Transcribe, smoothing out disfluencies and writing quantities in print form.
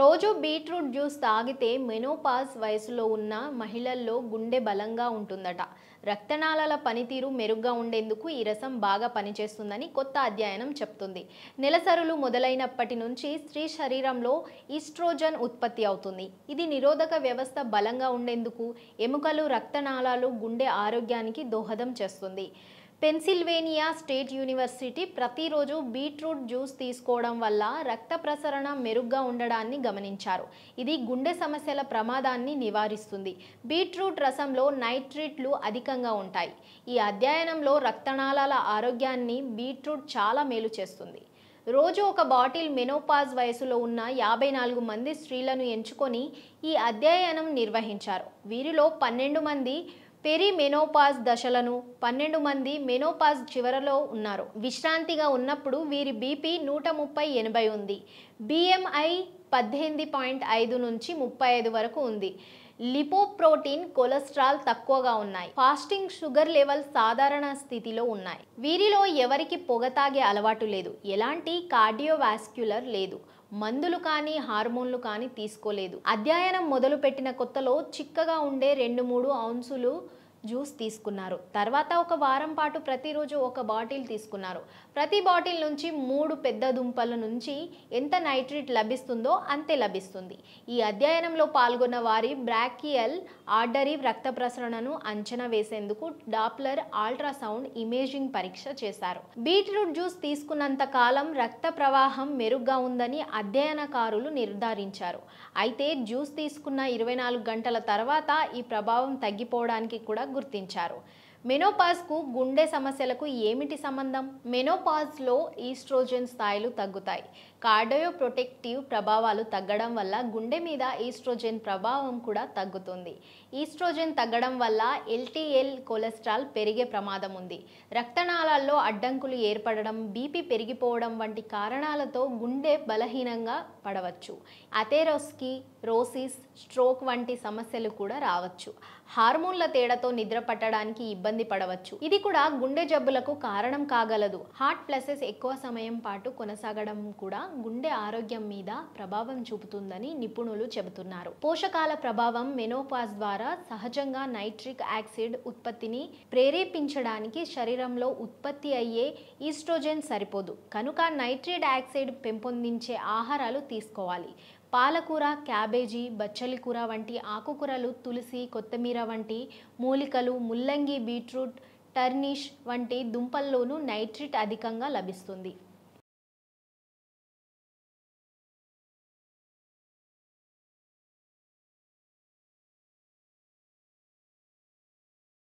రోజు beetroot juice తాగితే menopause వయసులో ఉన్న మహిళల్లో గుండె బలంగా ఉంటుందట. రక్తనాళాల పనితీరు మెరుగ్గా ఉండేందుకు ఈ రసం బాగా పనిచేస్తుందని కొత్త అధ్యయనం చెప్తుంది. నెలసరులు మొదలైనప్పటి నుంచి స్త్రీ శరీరంలో ఈస్ట్రోజన్ ఉత్పత్తి అవుతుంది. ఇది నిరోధక వ్యవస్థ బలంగా ఉండేందుకు, ఎముకలు, రక్తనాళాలు, గుండె ఆరోగ్యానికి దోహదం చేస్తుంది. పెన్సిల్వేనియా స్టేట్ యూనివర్సిటీ ప్రతిరోజు బీట్రూట్ జ్యూస్ తీసుకోవడం వల్ల రక్త ప్రసరణ మెరుగ్గా ఉండడాన్ని గమనించారు. ఇది గుండె సమస్యల ప్రమాదాన్ని నివారిస్తుంది. బీట్రూట్ రసంలో నైట్రేట్లు అధికంగా ఉంటాయి. ఈ అధ్యయనంలో రక్తనాళాల ఆరోగ్యాన్ని బీట్రూట్ చాలా మేలు చేస్తుంది. రోజు ఒక బాటిల్ మెనోపాజ్ వయసులో ఉన్న 54 మంది స్త్రీలను ఎంచుకొని ఈ అధ్యయనం నిర్వహించారు. వీరిలో 12 మంది పెరిమెనోపాజ్ దశలను, 12 మంది మెనోపాజ్ చివరలో ఉన్నారు. విశ్రాంతిగా ఉన్నప్పుడు వీరి బీపీ 130/80 ఉంది. బిఎంఐ 18.5 నుంచి 35 వరకు ఉంది. లిపోప్రోటీన్, కొలెస్ట్రాల్ తక్కువగా ఉన్నాయి. ఫాస్టింగ్ షుగర్ లెవెల్ సాధారణ స్థితిలో ఉన్నాయి. వీరిలో ఎవరికి పొగ తాగే అలవాటు లేదు. ఎలాంటి కార్డియోవాస్క్యులర్ లేదు. మందులు కానీ హార్మోన్లు కానీ తీసుకోలేదు. అధ్యయనం మొదలుపెట్టిన కొత్తలో చిక్కగా ఉండే 2-3 ఔన్సులు జ్యూస్ తీసుకున్నారు. తర్వాత ఒక వారం పాటు ప్రతిరోజు ఒక బాటిల్ తీసుకున్నారు. ప్రతి బాటిల్ నుంచి 3 పెద్ద దుంపల నుంచి ఎంత నైట్రేట్ లభిస్తుందో అంతే లభిస్తుంది. ఈ అధ్యయనంలో పాల్గొన్న వారి బ్రాకియల్ ఆర్టరీ రక్త ప్రసరణను అంచనా వేసేందుకు డాప్లర్ అల్ట్రాసౌండ్ ఇమేజింగ్ పరీక్ష చేశారు. బీట్రూట్ జ్యూస్ తీసుకున్నంత కాలం రక్త ప్రవాహం మెరుగ్గా ఉందని అధ్యయనకారులు నిర్ధారించారు. అయితే జ్యూస్ తీసుకున్న 24 గంటల తర్వాత ఈ ప్రభావం తగ్గిపోవడానికి కూడా గుర్తించారు. మెనోపాజ్కు గుండె సమస్యలకు ఏమిటి సంబంధం? మెనోపాజ్లో ఈస్ట్రోజన్ స్థాయిలు తగ్గుతాయి. కార్డియోప్రొటెక్టివ్ ప్రభావాలు తగ్గడం వల్ల గుండె మీద ఈస్ట్రోజన్ ప్రభావం కూడా తగ్గుతుంది. ఈస్ట్రోజన్ తగ్గడం వల్ల ఎల్టీఎల్ కొలెస్ట్రాల్ పెరిగే ప్రమాదం ఉంది. రక్తనాళాల్లో అడ్డంకులు ఏర్పడడం, బీపీ పెరిగిపోవడం వంటి కారణాలతో గుండె బలహీనంగా పడవచ్చు. అథెరోస్క్లెరోసిస్, స్ట్రోక్ వంటి సమస్యలు కూడా రావచ్చు. హార్మోన్ల తేడాతో నిద్ర పట్టడానికి ఇబ్బంది పడవచ్చు. ఇది కూడా గుండె జబ్బులకు కారణం కాగలదు. హార్ట్ ప్లసెస్ ఎక్కువ సమయం పాటు కొనసాగడం కూడా గుండె ఆరోగ్యం మీద ప్రభావం చూపుతుందని నిపుణులు చెబుతున్నారు. పోషకాల ప్రభావం మెనోపాజ్ ద్వారా సహజంగా నైట్రిక్ యాసిడ్ ఉత్పత్తిని ప్రేరేపించడానికి శరీరంలో ఉత్పత్తి అయ్యే ఈస్ట్రోజన్ సరిపోదు. కనుక నైట్రిక్ యాసిడ్ పెంపొందించే ఆహారాలు తీసుకోవాలి. పాలకూర, క్యాబేజీ, బచ్చలి కూర వంటి ఆకుకూరలు, తులసి, కొత్తిమీర వంటి మూలికలు, ముల్లంగి, బీట్రూట్, టర్నిష్ వంటి దుంపల్లోనూ నైట్రేట్ అధికంగా లభిస్తుంది.